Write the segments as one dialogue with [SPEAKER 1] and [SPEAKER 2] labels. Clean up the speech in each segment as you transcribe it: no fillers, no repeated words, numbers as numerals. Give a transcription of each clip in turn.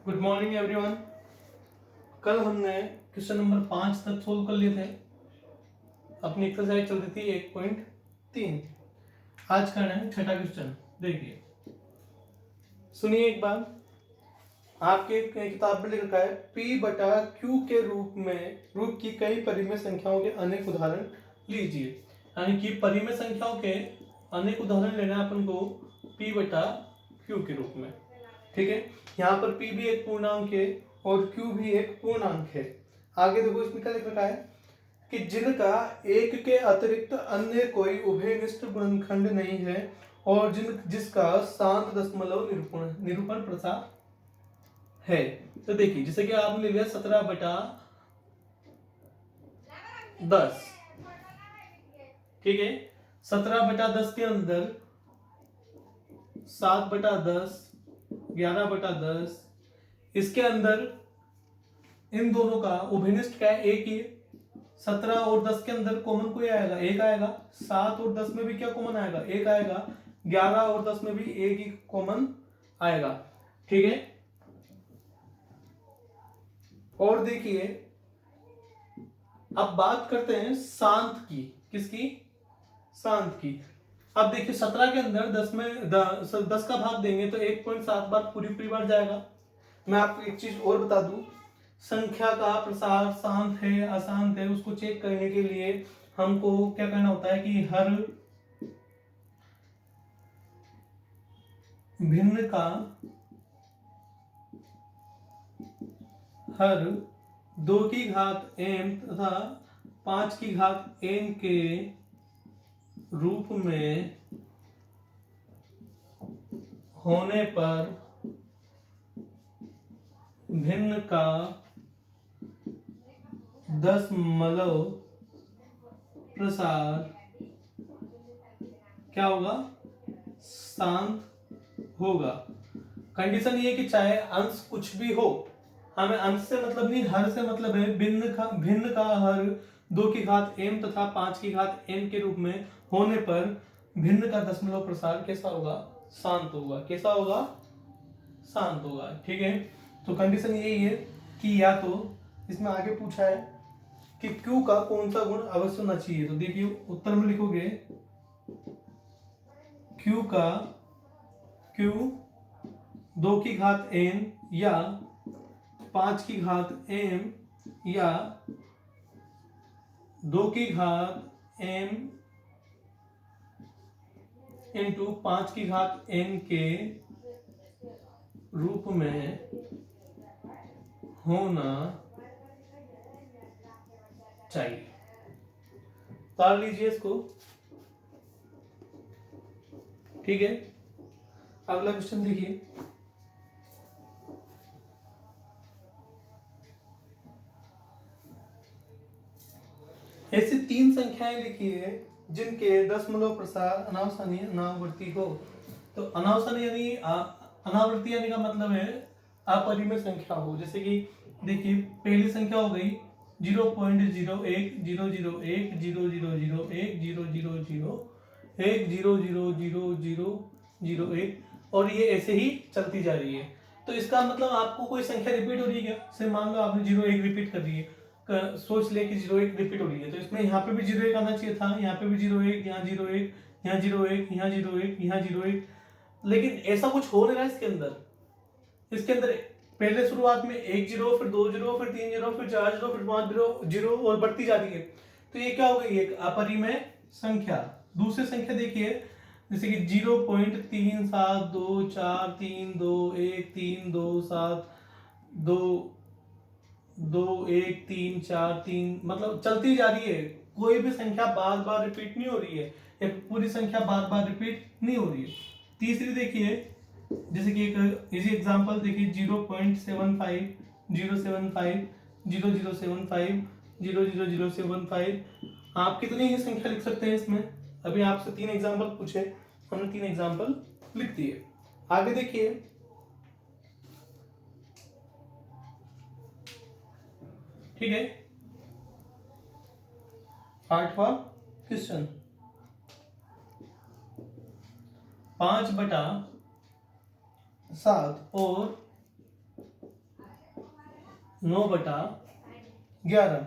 [SPEAKER 1] Good morning everyone. कल हमने question number 5 तक सोल्व कर लिए थे। अपनी एक्सरसाइज चल रही थी 1.3। आज करना है छठा क्वेश्चन। देखिए, सुनिए एक बार। आपके किताब में लिख रखा है P बटा Q के रूप की कई परिमेय संख्याओं के अनेक उदाहरण लीजिए। यानी कि परिमेय संख्याओं के अनेक उदाहरण लेना है अपन को P बटा Q के रूप में। ठीक है, यहाँ पर P भी एक पूर्णांक है और Q भी एक पूर्णांक है। आगे देखो, इसमें क्या लिख रखा है कि जिनका एक के अतिरिक्त अन्य कोई उभयनिष्ठ गुणनखंड नहीं है और जिसका शांत दशमलव निरूपण प्रसार है। तो देखिए, जैसे कि आपने ले लिया 17/10। ठीक है, 17/10 के अंदर 7/10, 11/10, इसके अंदर इन दोनों का उभयनिष्ठ क्या है? एक ही। 17 और 10 के अंदर कॉमन कोई आएगा? एक आएगा। 7 और 10 में भी क्या कॉमन आएगा? एक आएगा। 11 और 10 में भी एक ही कॉमन आएगा। ठीक है, और देखिए, अब बात करते हैं शांत की। किसकी? शांत की। अब देखिए, 17 के अंदर 10 का भाग देंगे तो 1.7 बार पूरी बार जाएगा। मैं आपको एक चीज और बता दूं, संख्या का प्रसार शांत है अशांत है उसको चेक करने के लिए हमको क्या करना होता है कि हर भिन्न का हर 2 की घात m तथा 5 की घात n के रूप में होने पर भिन्न का दशमलव प्रसार क्या होगा? शांत होगा। कंडीशन ये कि चाहे अंश कुछ भी हो, हमें अंश से मतलब नहीं, हर से मतलब है। भिन्न का हर 2 की घात m तथा 5 की घात n के रूप में होने पर भिन्न का दशमलव प्रसार कैसा होगा? शांत होगा। कैसा होगा? शांत होगा। ठीक है, तो कंडीशन यही है कि या तो इसमें आगे पूछा है कि Q का कौन सा गुण अवश्य होना चाहिए। तो देखिए, उत्तर में लिखोगे Q का Q 2 की घात n या 5 की घात m या 2 की घात m इंटू 5 की घात n के रूप में होना चाहिए। तार लीजिए इसको। ठीक है, अगला क्वेश्चन देखिए। ऐसी 3 संख्याएं लिखी है जिनके दशमलव प्रसार अनावसानी अनावर्ती हो। तो अनावसानी यानी अनावर्ती यानी का मतलब है अपरिमेय संख्या हो। जैसे कि देखिए, पहली संख्या हो गई 0.01 001 0001 000 1 और ये ऐसे ही चलती जा रही है। तो इसका मतलब आपको कोई संख्या रिपीट हो रही है क्या? से मान लो आपने 01 रिपीट कर दी है, सोच ले कि 01 रिपीट हो रही है, तो इसमें यहाँ पे भी 01 आना चाहिए था, यहाँ पे भी 01, यहाँ 01, यहाँ 01, यहाँ 01, यहाँ 01, लेकिन ऐसा कुछ हो नहीं रहा है इसके अंदर। पहले शुरुआत में 1 0, फिर 2 0, फिर 3 0, फिर 4 0, फिर 5 0 और बढ़ती जा रही है। तो ये क्या हो गई? एक अपरिमेय संख्या। दूसरी संख्या देखिए, जैसे कि 0.3724321327 मतलब चलती जा रही है। कोई भी संख्या बार बार रिपीट नहीं हो रही है, या पूरी संख्या बार बार रिपीट नहीं हो रही है। तीसरी देखिए, जैसे कि एक इजी एग्जांपल देखिए, 0.75 075 0075 00075। आप कितनी ही संख्या लिख सकते हैं इसमें? अभी आपसे 3 एग्जांपल पूछे, हमने 3 एग्जांपल लिख दिए। आगे देखिए, ठीक है, 8वां क्वेश्चन। 5/7 और 9/11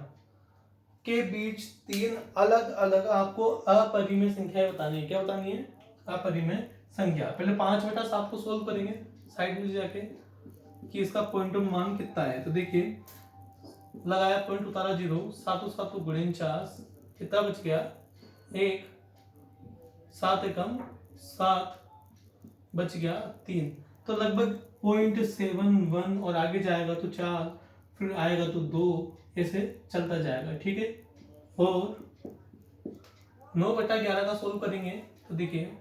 [SPEAKER 1] के बीच तीन अलग अलग आपको अपरिमेय संख्याएं बतानी है। क्या बतानी है? अपरिमेय संख्या। पहले 5/7 को सोल्व करेंगे साइड में जाके कि इसका पॉइंट ऑफ मान कितना है। तो देखिए, लगाया पॉइंट, उतारा 0, 7 को गुणे 49, कितना बच गया? 1, 7 एकम 7, बच गया 3। तो लगभग 0.71 और आगे जाएगा तो 4, फिर आएगा तो 2, ऐसे चलता जाएगा। ठीक है। और 9/11 का सोल्व करेंगे तो देखिए,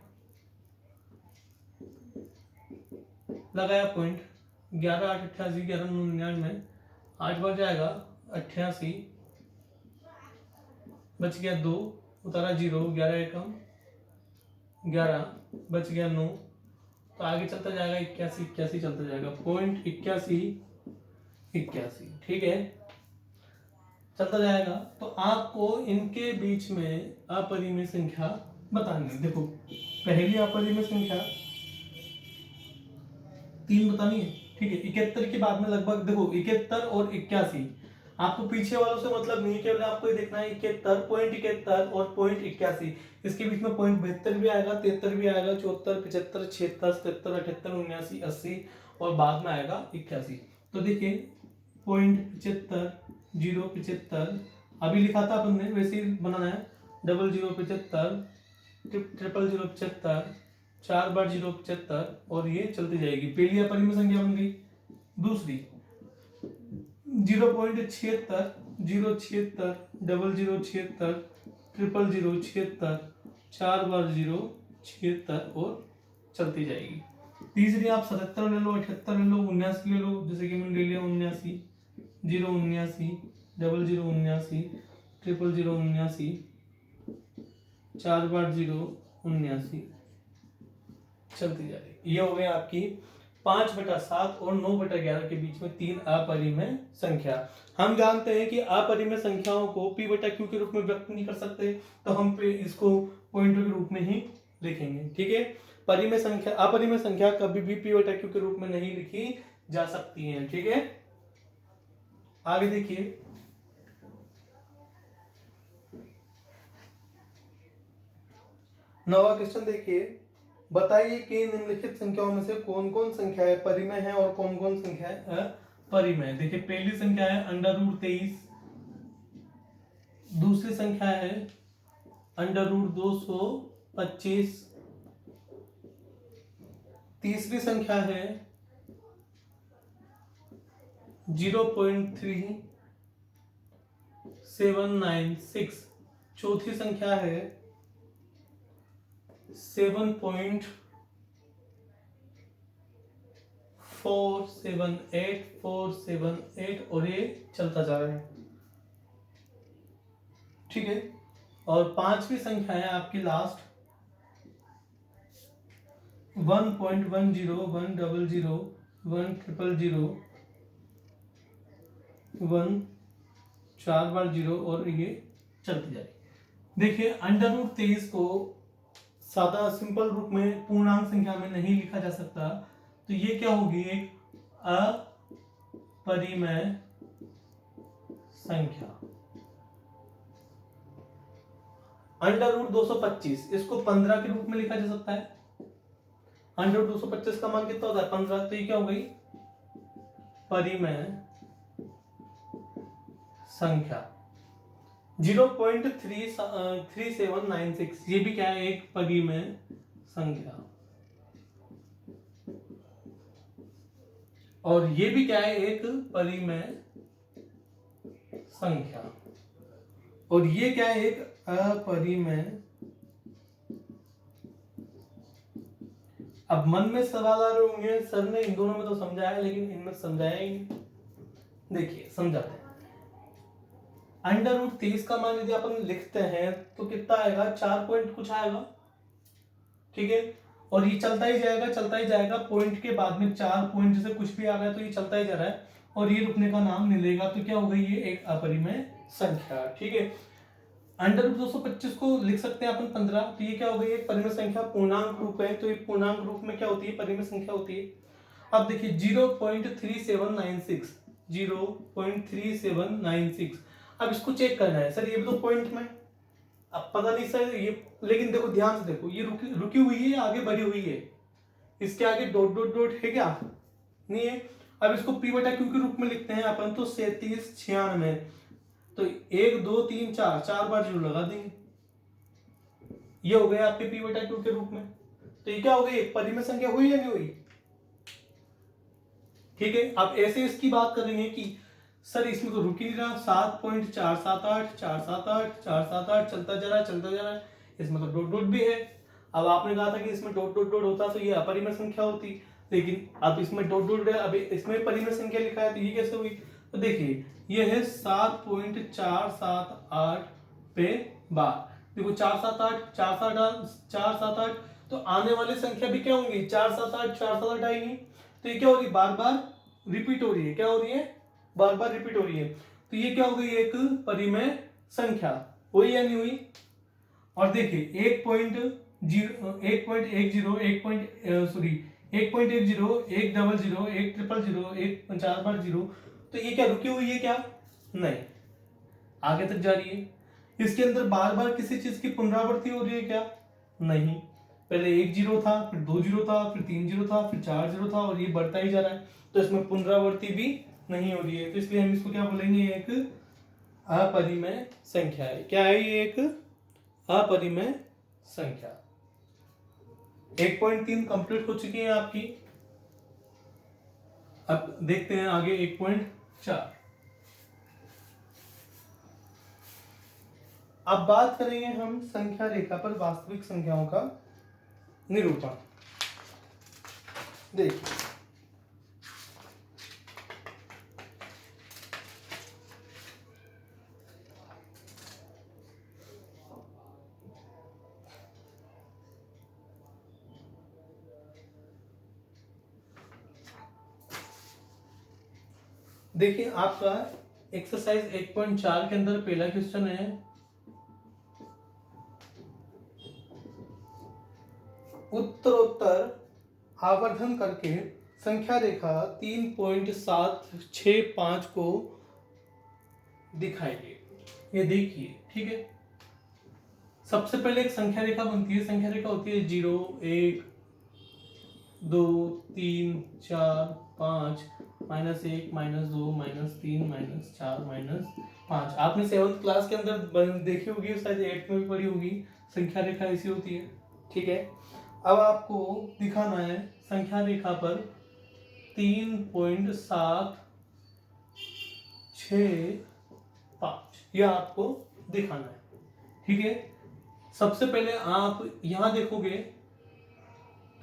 [SPEAKER 1] लगाया पॉइंट, 11 8 88, 11 9 99, 8 बार जाएगा 88, बच गया 2, उतारा 0, 11 एकम 11, बच गया 9। तो आगे चलता जाएगा 81 81 चलता जाएगा, 0.8181। ठीक है, चलता जाएगा। तो आपको इनके बीच में अपरिमेय संख्या बतानी है। देखो, पहली अपरिमेय संख्या 3 बतानी है। ठीक है, 71 के बाद में लगभग देखो 71 और 81, आपको पीछे वालों से मतलब नहीं, केवल आपको ये देखना है 71, 0.71 और 0.81। इसके बीच में 0.72 भी आएगा, 73 भी आएगा, 74, 75, 76, 77, 78, 79, 80 और बाद में आएगा 81। तो देखिए 0.75, 0.75 अभी लिखा था अपन ने, वैसे ही बनाना है। 0075, 00075, 4 बार 0.75 और ये चलती जाएगी। पहली अपरिमेय संख्या बन गई। दूसरी 0.76, 0.76, 0076, 00076, 4 बार 0.76 और चलती जाएगी। तीसरी आप 77 ले लो, 78 ले लो, 79 ले लो, जैसे कि मैंने ले लिया 79, 079, 0079, 00079, 4 बार 079 चलती जाएगी। ये हो गई आपकी 5/7 और 9/11 के बीच में तीन अपरिमेय संख्या। हम जानते हैं कि अपरिमेय संख्याओं को p/q के रूप में व्यक्त नहीं कर सकते, तो हम इसको पॉइंटों के रूप में ही लिखेंगे। ठीक है, परिमेय संख्या, अपरिमेय संख्या कभी भी p/q के रूप में नहीं लिखी जा सकती है। ठीक है, आगे देखिए, नवा क्वेश्चन देखिए। बताइए कि निम्नलिखित संख्याओं में से कौन कौन संख्याएं परिमेय है और कौन कौन संख्याएं अपरिमेय। देखिए, पहली संख्या है √23, दूसरी संख्या है √225, तीसरी संख्या है 0.3796, चौथी संख्या है 7.478 और ये चलता जा रहा है। ठीक है, और पांचवी संख्या है आपकी लास्ट 1.10, 100, 100, 1, 4 बार 0 और ये चलती जाएगी। देखिए, √23 को सादा सिंपल रूप में पूर्णांक संख्या में नहीं लिखा जा सकता, तो ये क्या होगी? एक अपरिमेय संख्या। √225 इसको 15 के रूप में लिखा जा सकता है। √225 का मान कितना होता है? 15। तो ये क्या हो गई? परिमेय संख्या। 0.3796 ये भी क्या है? एक परिमेय संख्या। और ये भी क्या है? एक परिमेय संख्या। और ये क्या है? एक अपरिमेय। अब मन में सवाल आ रहे होंगे, सर ने इन दोनों में तो समझाया लेकिन इनमें समझाया ही नहीं। देखिए, समझाते हैं। √23 का मान यदि अपन लिखते हैं तो कितना आएगा? 4 पॉइंट कुछ आएगा। ठीक है, और ये चलता ही जाएगा, चलता ही जाएगा। पॉइंट के बाद में 4 पॉइंट जैसे कुछ भी आ रहा है तो ये चलता ही जा रहा है और ये रुकने का नाम नहीं लेगा। तो क्या हो गई? ये एक अपरिमेय संख्या। ठीक है, √225 को लिख सकते हैं अपन 15। तो ये क्या हो गई? एक परिमेय संख्या, पूर्णांक रूप है। तो ये पूर्णांक रूप में क्या होती है? परिमेय संख्या होती है। अब देखिए 0.3796, 0.3796। अब इसको चेक करना है सर, ये भी तो पॉइंट में, अब पता नहीं सर ये, लेकिन देखो ध्यान से देखो, ये रुकी हुई है या आगे बढ़ी हुई है, इसके आगे डॉट डॉट डॉट है क्या, नहीं है। अब इसको पी बटा क्यू के रूप में लिखते हैं अपन, तो 3796, तो 1 2 3 4, 4 बार जीरो लगा देंगे, ये हो गया आपके पी बटा क्यू के रूप में। तो ये क्या हो गई, परिमेय संख्या हुई या नहीं हुई, ठीक है। अब ऐसे इसकी बात करेंगे कि सर इसमें तो रुक ही नहीं रहा, 7.478 478 478 चलता जा रहा है, इसमें तो डॉट डॉट भी है। अब आपने कहा था कि इसमें डॉट डॉट डॉट होता तो ये अपरिमेय संख्या होती, लेकिन अब इसमें डॉट डॉट है, अब इसमें परिमेय संख्या लिखा है, तो ये कैसे हुई। तो देखिए ये है 7.478 पे बार, देखो 478 तो आने वाली संख्या भी क्या होंगी, 478 आएंगी, तो ये क्या हो रही है, बार बार रिपीट हो रही है, क्या हो रही है, बार बार रिपीट हो रही है। तो ये क्या हो गई, एक परिमेय संख्या हुई या नहीं हुई। और देखिए 1.10 1.10 100 100 100 तो ये क्या रुकी हुई है क्या, नहीं, आगे तक जा रही है। इसके अंदर बार बार किसी चीज की पुनरावृत्ति हो रही है क्या, नहीं, पहले 1 0 था, फिर 2 0 था, फिर 3 0 था, फिर 4 0 था, और ये बढ़ता ही जा रहा है, तो इसमें पुनरावृत्ति भी नहीं हो रही है, तो इसलिए हम इसको क्या बोलेंगे, एक अपरिमेय संख्या है। क्या है ये, एक अपरिमेय संख्या। 1.3 कंप्लीट हो चुकी है आपकी। अब देखते हैं आगे 1.4। अब बात करेंगे हम संख्या रेखा पर वास्तविक संख्याओं का निरूपण। देखिए देखिए आपका एक्सरसाइज 1.4 के अंदर पहला क्वेश्चन है, उत्तरोत्तर आवर्धन करके संख्या रेखा 3.765 को दिखाइए। ये देखिए, ठीक है, सबसे पहले एक संख्या रेखा बनती है, संख्या रेखा होती है 0 1 2 3 4 5 -1 -2 -3 -4 -5। आपने 7th क्लास के अंदर देखी होगी, शायद 8th में भी पढ़ी होगी, संख्या रेखा ऐसी होती है, ठीक है। अब आपको दिखाना है संख्या रेखा पर 3.765, यह आपको दिखाना है, ठीक है। सबसे पहले आप यहां देखोगे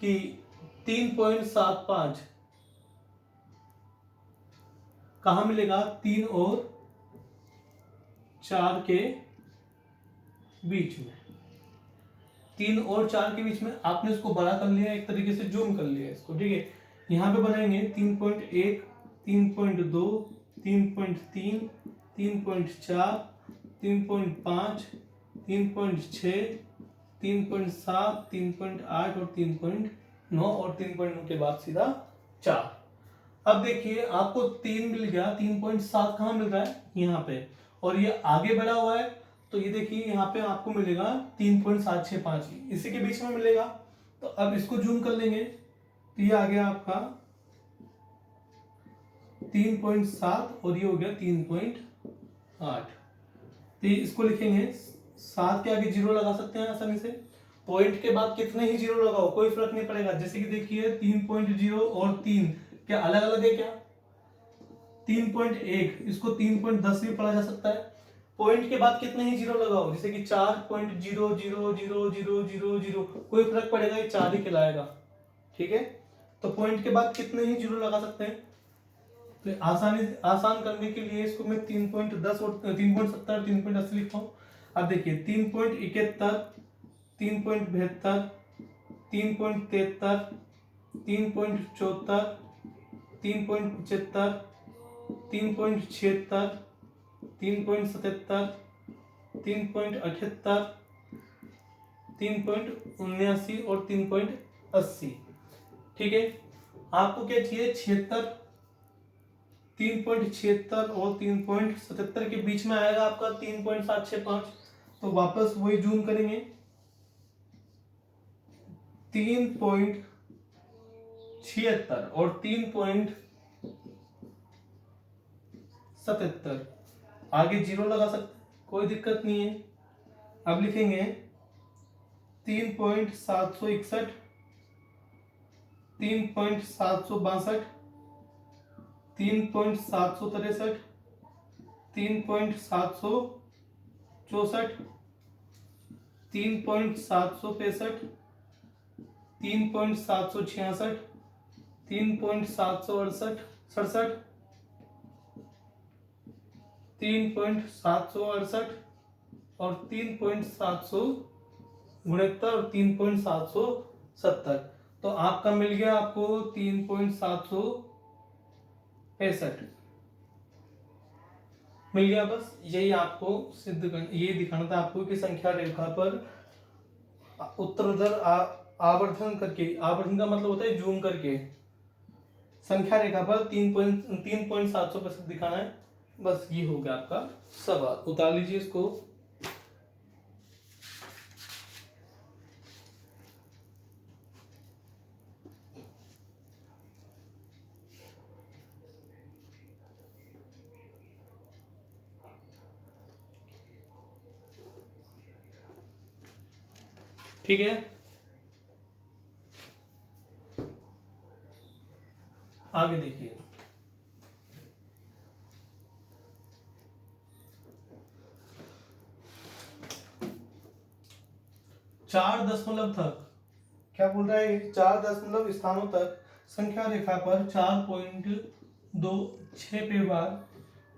[SPEAKER 1] कि 3.75 कहां मिलेगा, 3 और 4 के बीच में, 3 और 4 के बीच में आपने इसको बड़ा कर लिया, एक तरीके से जूम कर लिया इसको, ठीक है। यहाँ पे बनाएंगे 3.1 3.2 3.3 3.4 3.5 3.6 3.7 3.8 और 3.9 और 3.9 के बाद सीधा 4। अब देखिए आपको 3 मिल गया, 3.7 कहाँ मिल रहा है, यहाँ पे, और ये आगे बढ़ा हुआ है, तो ये देखिए यहाँ पे आपको मिलेगा 3.765, इसी के बीच में मिलेगा। तो अब इसको जूम कर लेंगे, तो ये आ गया आपका 3.7 और ये हो गया 3.8। तो इसको लिखेंगे, 7 के आगे 0 लगा सकते हैं आसानी से, पॉइंट के बाद कितने ही 0 लगाओ कोई फर्क नहीं पड़ेगा। जैसे कि देखिए 3.0 और 3 क्या अलग अलग है क्या, 3.1 इसको 3.10 भी पढ़ा जा सकता है, पॉइंट के बाद कितने ही 0 लगाओ, जैसे कि 4.0000000, कोई फर्क पड़ेगा, ये 4 ही कहलाएगा, ठीक है। तो पॉइंट के बाद कितने ही 0 लगा सकते हैं, तो आसान करने के लिए इसको मैं 3.10 और 3.70 3.80 लिखता हूँ। अब देखिए 3.71 3.72 3.73 3.74 3.75 3.76 3.77 3.78 3.79 और 3.80, ठीक है। आपको क्या चाहिए, 76 3.76 और 3.77 के बीच में आएगा आपका 3.765। तो वापस वही जूम करेंगे, 3.76 और 3.77, आगे जीरो लगा सकते, कोई दिक्कत नहीं है। अब लिखेंगे 3.761, 3.762, 3.763, 3.764, 3.765, 3.766, 3.768, 3.768 और 3.769 और 3.770। तो आपका मिल गया आपको 3.765 मिल गया। बस यही आपको ये दिखाना था आपको कि संख्या रेखा पर उत्तरोत्तर आवर्धन करके, आवर्धन का मतलब होता है जूम करके, संख्या रेखा पर 3.765 दिखाना है। बस ये हो गया आपका सवाल, उतार लीजिए इसको। ठीक है, आगे देखिए। चार दशमलव तक, क्या बोल रहा है, 4 दशमलव स्थानों तक संख्या रेखा पर 4.26 परिवार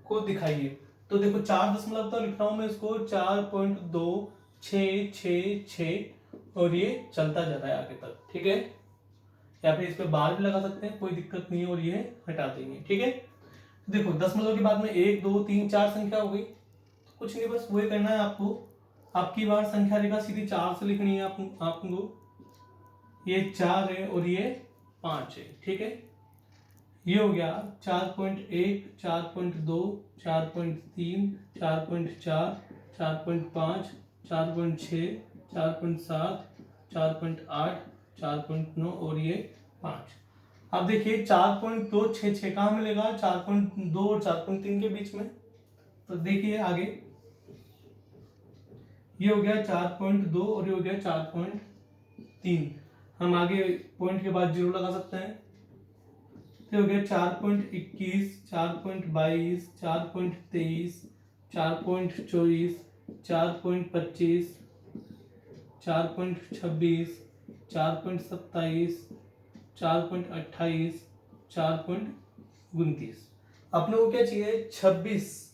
[SPEAKER 1] को दिखाइए। तो देखो 4 दशमलव तक लिख रहा हूं मैं इसको, 4.2666 और ये चलता जा रहा है आगे तक। ठीक है, या फिर इस पे बार भी लगा सकते हैं, कोई दिक्कत नहीं है, और ये हटा देंगे। ठीक है, देखो दशमलव के बाद में 1 2 3 4 संख्या हो गई, तो कुछ नहीं, बस वही करना है आपको। आपकी बार संख्या रेखा सीधी 4 से लिखनी है आपको। ये 4 है और ये 5 है। ठीक है, ये हो गया 4.1, 4.2, 4.3, 4.4, 4.5, 4.6, 4.7, 4.8, 4.9 और ये 5। अब देखिए 4.266 कहाँ मिलेगा, 4.2 और 4.3 के बीच में। तो देखिए आगे, ये हो गया 4.2 और ये हो गया 4.3। हम आगे पॉइंट के बाद जीरो लगा सकते हैं। तो हो गया 4.21, 4.22, 4.23, 4.24, 4.25, 4.26, 4.27, 4.28, 4.29। अपने को क्या चाहिए, 26।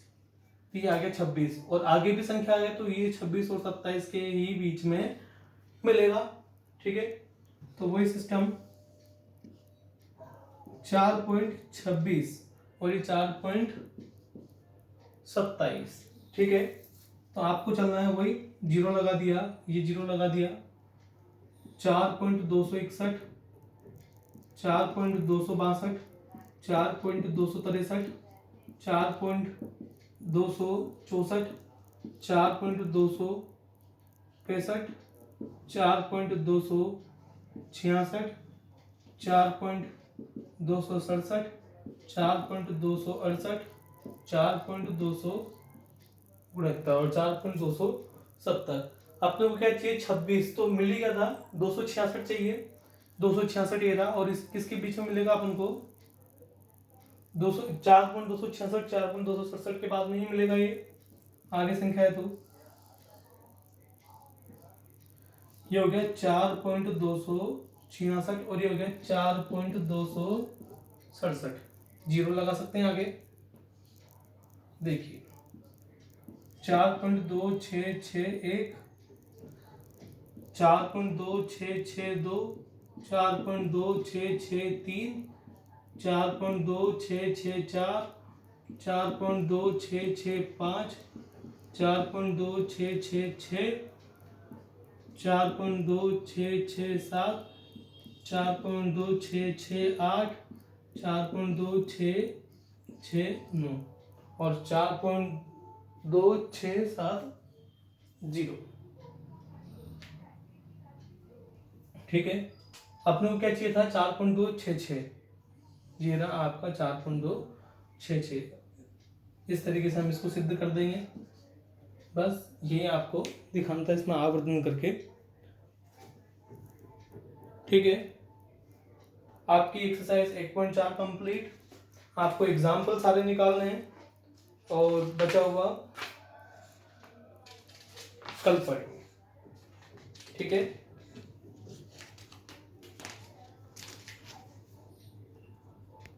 [SPEAKER 1] ये आ गया 26 और आगे भी संख्या है, तो ये 26 और 27 के ही बीच में मिलेगा। ठीक है, तो वही सिस्टम 4.26 और ये 4.27। ठीक है, तो आपको चलना है वही, जीरो लगा दिया, ये जीरो लगा दिया। 4.261, 4.262, 4.263, 4.264, 4.265, 4.266, 4.267, 4.268, 4.269 और 4.270। अपने को क्या चाहिए, 26, तो मिल ही गया था। 266 चाहिए, 266 ये रहा, और इस किसके बीच में मिलेगा अपन को, 4.266, 4.267 के बाद में ही मिलेगा। ये आगे संख्या है, तो ये हो गया 4.266 और ये हो गया 4.267। जीरो लगा सकते हैं आगे। देखिए 4.2661, 4.2662, 4.2663, 4.2664, 4.2665, 4.2666, 4.2667, 4.2668, 6,9 और 4.2670। ठीक है, अपने को क्या चाहिए था? 4.266। ये रहा आपका 4.266। इस तरीके से हम इसको सिद्ध कर देंगे। बस ये आपको दिखाना था इसमें आवर्धन करके। ठीक है, आपकी एक्सरसाइज 1.4 कंप्लीट। आपको एग्जाम्पल सारे निकालने हैं और बचा हुआ कल पढ़ेंगे। ठीक है।